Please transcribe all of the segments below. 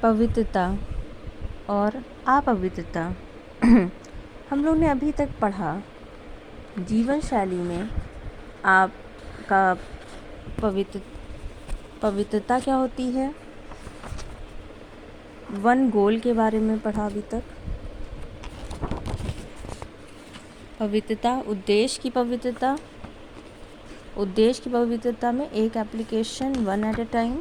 पवित्रता और अपवित्रता। हम लोग ने अभी तक पढ़ा जीवन शैली में आपका पवित्रता क्या होती है। वन गोल के बारे में पढ़ा अभी तक। पवित्रता, उद्देश्य की पवित्रता में एक application one at a time.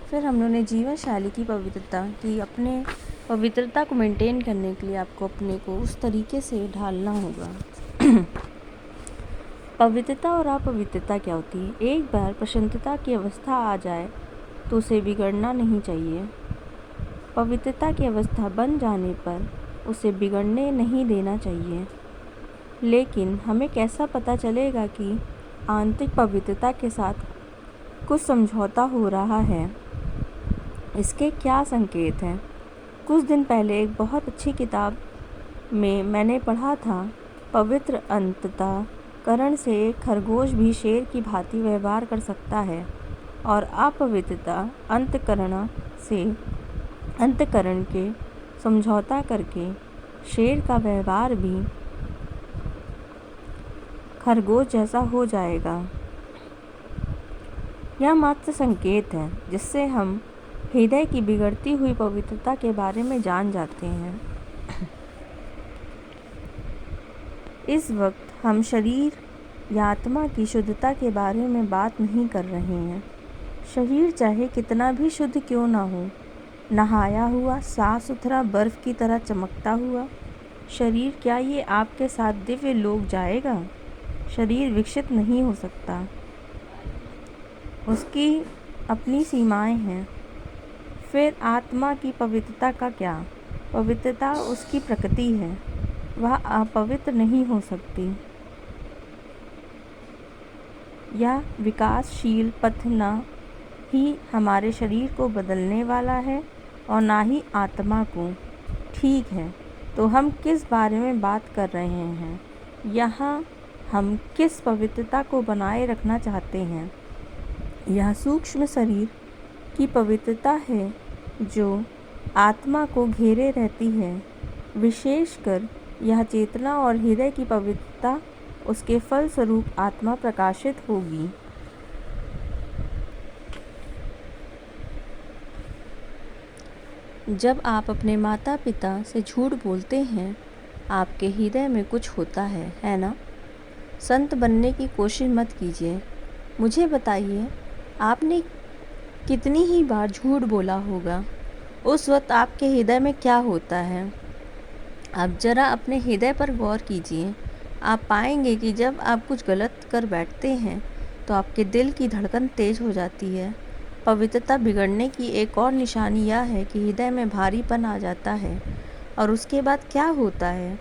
फिर हम लोगों ने जीवन शैली की पवित्रता कि अपने पवित्रता को मेंटेन करने के लिए आपको अपने को उस तरीके से ढालना होगा। पवित्रता और अपवित्रता क्या होती है। एक बार प्रसन्नता की अवस्था आ जाए तो उसे बिगड़ना नहीं चाहिए। पवित्रता की अवस्था बन जाने पर उसे बिगड़ने नहीं देना चाहिए। लेकिन हमें कैसा पता चलेगा कि आंतरिक पवित्रता के साथ कुछ समझौता हो रहा है। इसके क्या संकेत हैं। कुछ दिन पहले एक बहुत अच्छी किताब में मैंने पढ़ा था, पवित्र अंतःकरण से खरगोश भी शेर की भांति व्यवहार कर सकता है और अपवित्रता अंतःकरण के समझौता करके शेर का व्यवहार भी खरगोश जैसा हो जाएगा। यह मात्र संकेत है जिससे हम हृदय की बिगड़ती हुई पवित्रता के बारे में जान जाते हैं। इस वक्त हम शरीर या आत्मा की शुद्धता के बारे में बात नहीं कर रहे हैं। शरीर चाहे कितना भी शुद्ध क्यों ना हो, नहाया हुआ साफ सुथरा बर्फ की तरह चमकता हुआ शरीर, क्या ये आपके साथ दिव्य लोक जाएगा। शरीर विकसित नहीं हो सकता, उसकी अपनी सीमाएं हैं। फिर आत्मा की पवित्रता का क्या। पवित्रता उसकी प्रकृति है, वह अपवित्र नहीं हो सकती। यह विकासशील पथ न ही हमारे शरीर को बदलने वाला है और ना ही आत्मा को। ठीक है, तो हम किस बारे में बात कर रहे हैं। यहाँ हम किस पवित्रता को बनाए रखना चाहते हैं। यह सूक्ष्म शरीर की पवित्रता है जो आत्मा को घेरे रहती है। विशेषकर यह चेतना और हृदय की पवित्रता, उसके फलस्वरूप आत्मा प्रकाशित होगी। जब आप अपने माता पिता से झूठ बोलते हैं, आपके हृदय में कुछ होता है ना। संत बनने की कोशिश मत कीजिए। मुझे बताइए, आपने कितनी ही बार झूठ बोला होगा। उस वक्त आपके हृदय में क्या होता है। आप ज़रा अपने हृदय पर गौर कीजिए। आप पाएंगे कि जब आप कुछ गलत कर बैठते हैं तो आपके दिल की धड़कन तेज हो जाती है। पवित्रता बिगड़ने की एक और निशानी यह है कि हृदय में भारीपन आ जाता है और उसके बाद क्या होता है,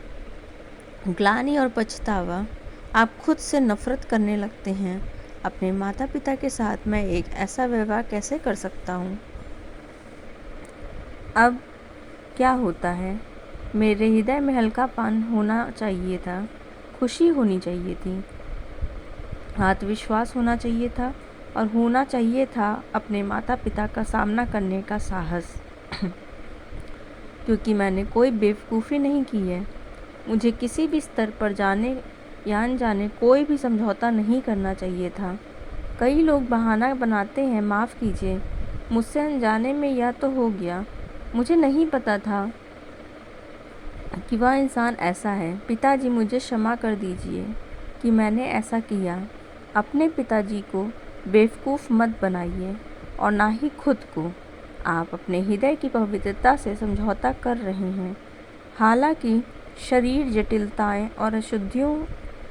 ग्लानि और पछतावा। आप खुद से नफरत करने लगते हैं। अपने माता पिता के साथ मैं एक ऐसा व्यवहार कैसे कर सकता हूँ। अब क्या होता है, मेरे हृदय में हल्कापन होना चाहिए था, खुशी होनी चाहिए थी, आत्मविश्वास होना चाहिए था और होना चाहिए था अपने माता पिता का सामना करने का साहस। क्योंकि मैंने कोई बेवकूफ़ी नहीं की है। मुझे किसी भी स्तर पर जाने या अनजाने कोई भी समझौता नहीं करना चाहिए था। कई लोग बहाना बनाते हैं, माफ़ कीजिए, मुझसे अनजाने में यह तो हो गया, मुझे नहीं पता था कि वह इंसान ऐसा है। पिताजी, मुझे क्षमा कर दीजिए कि मैंने ऐसा किया। अपने पिताजी को बेवकूफ़ मत बनाइए और ना ही खुद को। आप अपने हृदय की पवित्रता से समझौता कर रहे हैं। हालांकि शरीर जटिलताएं और अशुद्धियों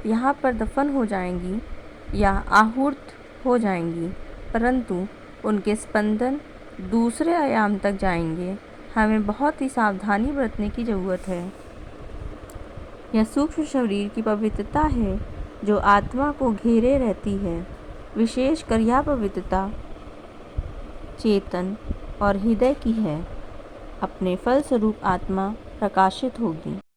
यहाँ पर दफन हो जाएंगी या आहूत हो जाएंगी, परंतु उनके स्पंदन दूसरे आयाम तक जाएंगे। हमें बहुत ही सावधानी बरतने की ज़रूरत है। यह सूक्ष्म शरीर की पवित्रता है जो आत्मा को घेरे रहती है। विशेषकर यह पवित्रता चेतन और हृदय की है। अपने फलस्वरूप आत्मा प्रकाशित होगी।